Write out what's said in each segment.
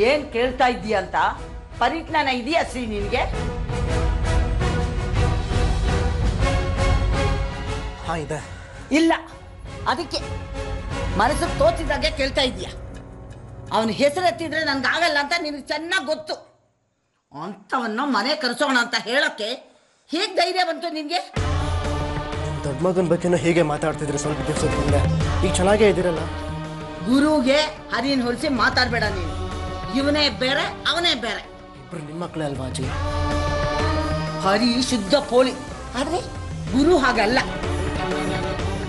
ಏನ್ ಕೇಳ್ತಾ ಇದ್ದೀಯ ಅಂತ ಪರಿಜ್ಞಾನ ಇದೆಯಾ ಶ್ರೀ ನಿನ್ಗೆ? ಹಾ ಇದೆ. ಇಲ್ಲ, ಅದಕ್ಕೆ ಮನಸ್ಸಿಗೆ ತೋಚಿದಾಗೆ ಕೇಳ್ತಾ ಇದೀಯ. ಅವನ ಹೆಸರು ಎತ್ತಿದ್ರೆ ನನ್ಗಾಗಲ್ಲ ಅಂತ ನಿನಗೆ ಚೆನ್ನಾಗಿ ಗೊತ್ತು. ಅಂತವನ್ನ ಮನೆ ಕರೆಸೋಣ ಅಂತ ಹೇಳಕ್ಕೆ ಹೇಗೆ ಧೈರ್ಯ ಬಂತು ನಿನ್ಗೆ? ದೊಡ್ಡ ಮಗನ ಬಗ್ಗೆನೂ ಹೇಗೆ ಮಾತಾಡ್ತಿದ್ರೆ ಸ್ವಲ್ಪ ದಿವಸದ ಹಿಂದೆ. ಈಗ ಚೆನ್ನಾಗೇ ಇದ್ದೀರಲ್ಲ. ಗುರುಗೆ ಹರಿನ್ ಹೊರಿಸಿ ಮಾತಾಡ್ಬೇಡ ನೀನು. ಇವನೇ ಬೇರೆ ಅವನೇ ಬೇರೆ. ಇಬ್ರು ನಿಮ್ಮ ಮಕ್ಕಳೇ ಅಲ್ವಾ ಅಜ್ಜಿ? ಹರಿ ಶುದ್ಧ ಪೋಳಿ, ಆದ್ರೆ ಗುರು ಹಾಗಲ್ಲ.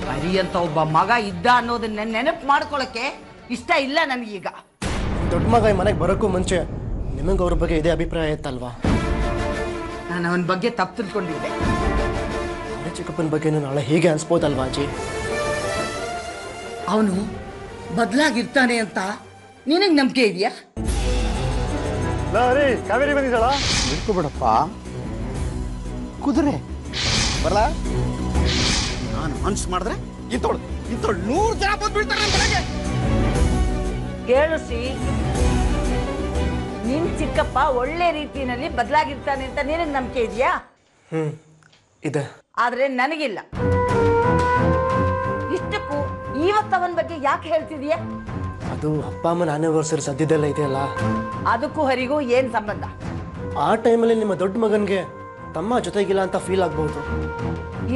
ಹರಿ ಅಂತ ಒಬ್ಬ ಮಗ ಇದ್ದ ಅನ್ನೋದನ್ನ ನೆನಪು ಮಾಡ್ಕೊಳಕ್ಕೆ ಇಷ್ಟ ಇಲ್ಲ ನನಗೀಗ. ದೊಡ್ಡ ಮಗ ಈ ಮನೆಗೆ ಬರೋಕ್ಕೂ ಮುಂಚೆ ನಿಮಗೆ ಅವ್ರ ಬಗ್ಗೆ ಇದೇ ಅಭಿಪ್ರಾಯ ಇತ್ತಲ್ವಾ? ನಾನು ಅವನ ಬಗ್ಗೆ ತಪ್ಪು ತಿಳ್ಕೊಂಡಿದ್ದೆ. ಚಿಕ್ಕಪ್ಪನ ಬಗ್ಗೆನೂ ನಾಳೆ ಹೀಗೆ ಅನ್ಸ್ಬೋದಲ್ವಾ ಅಜ್ಜಿ? ಅವನು ಬದಲಾಗಿರ್ತಾನೆ ಅಂತ ನಿನಗೆ ನಂಬಿಕೆ ಇದೆಯಾ? ಕಾವೇರಿ ಬಂದಿದ್ದಾಳ? ಬಿಡ್ಕೊಬಿಡಪ್ಪ. ಕುದುರೆ ಬರಲ. ನಾನು ಮನ್ಸು ಮಾಡಿದ್ರೆ ಇಂಥೋಳು 100 ಜನ ಬಂದು ಬೀಳ್ತಾರೆ ಬೆಳಗ್ಗೆ. ಕೇಳಿಸಿ, ನಿನ್ ಚಿಕ್ಕಪ್ಪ ಒಳ್ಳೆ ರೀತಿಯಲ್ಲಿ ಬದಲಾಗಿರ್ತಾನೆ ಅಂತ ನಿನಗೆ ನಂಬಿಕೆ ಇದೆಯಾ? ಇದೆ. ಆದ್ರೆ ನನಗಿಲ್ಲ. ಇಷ್ಟಕ್ಕೂ ಇವತ್ತು ಅವನ ಬಗ್ಗೆ ಯಾಕೆ ಹೇಳ್ತಿದೀಯ? ಅದು ಅಪ್ಪ ಅಮ್ಮನ ಆನಿವರ್ಸರಿ ಸದ್ಯದೆಲ್ಲ ಇದೆಯಲ್ಲ, ಅದಕ್ಕೂ ಹರಿಗೂ ಏನ್ ಸಂಬಂಧ? ಆ ಟೈಮಲ್ಲಿ ನಿಮ್ಮ ದೊಡ್ಡ ಮಗನ್ಗೆ ತಮ್ಮ ಜೊತೆಗಿಲ್ಲ ಅಂತ ಫೀಲ್ ಆಗ್ಬಹುದು.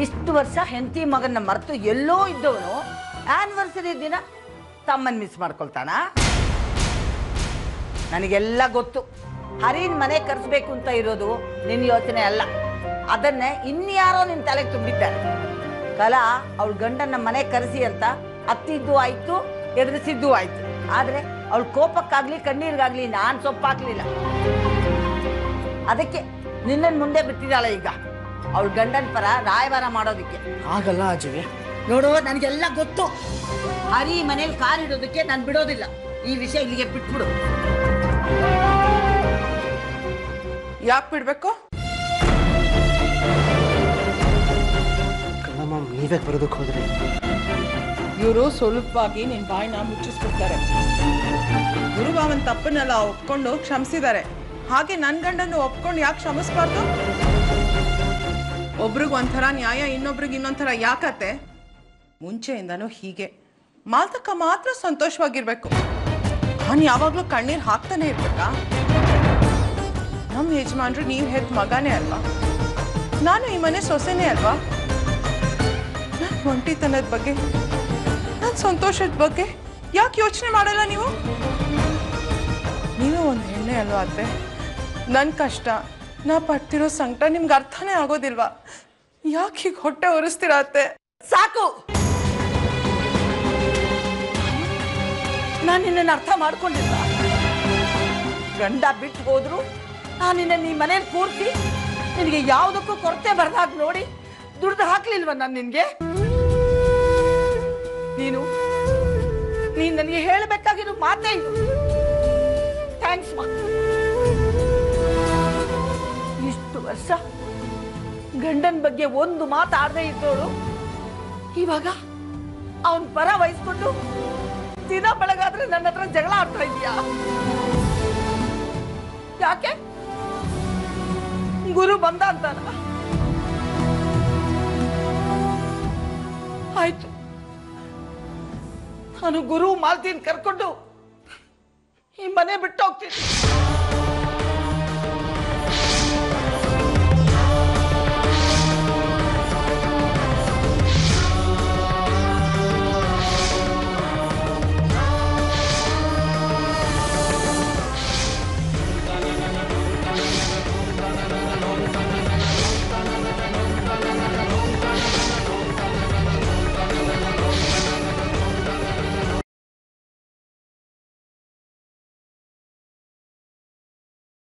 ಇಷ್ಟು ವರ್ಷ ಹೆಂಡತಿ ಮಗನ್ನ ಮರೆತು ಎಲ್ಲೋ ಇದ್ದವನು ಆನಿವರ್ಸರಿ ದಿನ ತಮ್ಮನ್ ಮಿಸ್ ಮಾಡ್ಕೊಳ್ತಾನ? ನನಗೆಲ್ಲ ಗೊತ್ತು. ಹರಿನ್ ಮನೆ ಕರೆಸ್ಬೇಕು ಅಂತ ಇರೋದು ನಿನ್ನ ಯೋಚನೆ ಅಲ್ಲ. ಅದನ್ನೇ ಇನ್ಯಾರೋ ನಿನ್ ತಲೆಗೆ ತುಂಬಿದ್ದಾರೆ. ಕಲಾ ಅವಳ ಗಂಡನ ಮನೆ ಕರೆಸಿ ಅಂತ ಅತ್ತಿದ್ದು ಆಯ್ತು, ಎದುರಿಸಿದ್ದು ಆಯ್ತು. ಆದ್ರೆ ಅವಳ ಕೋಪಕ್ಕಾಗ್ಲಿ ಕಣ್ಣೀರ್ಗಾಗ್ಲಿ ನಾನ್ ಸೊಪ್ಪಾಕ್ಲಿಲ್ಲ. ಅದಕ್ಕೆ ನಿನ್ನನ್ ಮುಂದೆ ಬಿಟ್ಟಿದ್ದಾಳೆ ಈಗ ಅವಳ ಗಂಡನ ಪರ ರಾಯಭಾರ ಮಾಡೋದಿಕ್ಕೆ. ಆಗಲ್ಲ ಅಜ್ಜಿ. ನೋಡು, ನನಗೆಲ್ಲ ಗೊತ್ತು. ಹರಿ ಮನೇಲಿ ಕಾಲಿಡೋದಕ್ಕೆ ನಾನು ಬಿಡೋದಿಲ್ಲ. ಈ ವಿಷಯ ಇಲ್ಲಿಗೆ ಬಿಟ್ಬಿಡು. ಯಾಕೆ ಬಿಡ್ಬೇಕು? ಕಣಮ್ಮ, ನೀವೇ ಬರೋದಕ್ಕೆ ಹೋದ್ರಿ? ಇವರು ಸುಲಭವಾಗಿ ನಿನ್ ಬಾಯಿನ ಮುಚ್ಚಿಸ್ಬಿಡ್ತಾರೆ. ಗುರುಭಾವನ್ ತಪ್ಪನ್ನೆಲ್ಲ ಒಪ್ಕೊಂಡು ಕ್ಷಮಿಸಿದ್ದಾರೆ. ಹಾಗೆ ನನ್ನ ಗಂಡನ್ನು ಒಪ್ಕೊಂಡು ಯಾಕೆ ಕ್ಷಮಿಸ್ಬಾರ್ದು? ಒಬ್ರಿಗೆ ಒಂಥರ ನ್ಯಾಯ, ಇನ್ನೊಬ್ರಿಗೆ ಇನ್ನೊಂಥರ ಯಾಕತ್ತೆ? ಮುಂಚೆಯಿಂದನೂ ಹೀಗೆ. ಮಾಲ್ತಕ್ಕ ಮಾತ್ರ ಸಂತೋಷವಾಗಿರ್ಬೇಕು. ನಾನು ಯಾವಾಗಲೂ ಕಣ್ಣೀರು ಹಾಕ್ತಾನೆ ಇರ್ಬೇಕಾ? ನಮ್ಮ ಯಜಮಾನ್ರು ನೀವು ಹೆತ್ತ ಮಗನೇ ಅಲ್ವಾ? ನಾನು ಈ ಮನೆ ಸೊಸೆನೇ ಅಲ್ವಾ? ನನ್ನ ಒಂಟಿತನದ ಬಗ್ಗೆ, ನನ್ನ ಸಂತೋಷದ ಬಗ್ಗೆ ಯಾಕೆ ಯೋಚನೆ ಮಾಡಲ್ಲ ನೀವು? ನೀವೇ ಒಂದು ಹೆಣ್ಣೆ ಅಲ್ವಾ ಅತ್ತೆ? ನನ್ನ ಕಷ್ಟ, ನಾ ಪಡ್ತಿರೋ ಸಂಕಟ ನಿಮ್ಗೆ ಅರ್ಥನೇ ಆಗೋದಿಲ್ವಾ? ಯಾಕೆ ಹೀಗೆ ಹೊಟ್ಟೆ ಉರಿಸ್ತೀರಾ ಅತ್ತೆ? ಸಾಕು. ನಾನು ನಿನ್ನನ್ನು ಅರ್ಥ ಮಾಡ್ಕೊಂಡಿಲ್ಲ. ಗಂಡ ಬಿಟ್ಟು ಹೋದ್ರು ನಾನು ನಿನ್ನ ಈ ಮನೇಲಿ ಕೂರ್ಸಿ ನಿನಗೆ ಯಾವುದಕ್ಕೂ ಕೊರತೆ ಬರ್ದಾಗ ನೋಡಿ ದುಡ್ದು ಹಾಕ್ಲಿಲ್ವ ನಾನು ನಿನ್ಗೆ? ನೀನು ನನಗೆ ಹೇಳಬೇಕಾಗಿರೋ ಮಾತೇ ಇದು. ಥ್ಯಾಂಕ್ಸ್ ಮಾ. ಇಷ್ಟು ವರ್ಷ ಗಂಡನ ಬಗ್ಗೆ ಒಂದು ಮಾತಾಡದೆ ಇದ್ದೋಳು ಇವಾಗ ಅವನ್ ಪರ ವಹಿಸ್ಕೊಂಡು ದಿನ ಬೆಳಗಾದ್ರೆ ನನ್ನ ಹತ್ರ ಜಗಳ ಆಡ್ತಾ ಇದೀಯಾ? ಯಾಕೆ? ಗುರು ಬಂದ ಅಂತಾನ? ಆಯ್ತು, ನಾನು ಗುರು ಮಾಲ್ತಿನ ಕರ್ಕೊಂಡು ಈ ಮನೆ ಬಿಟ್ಟು ಹೋಗ್ತೀನಿ.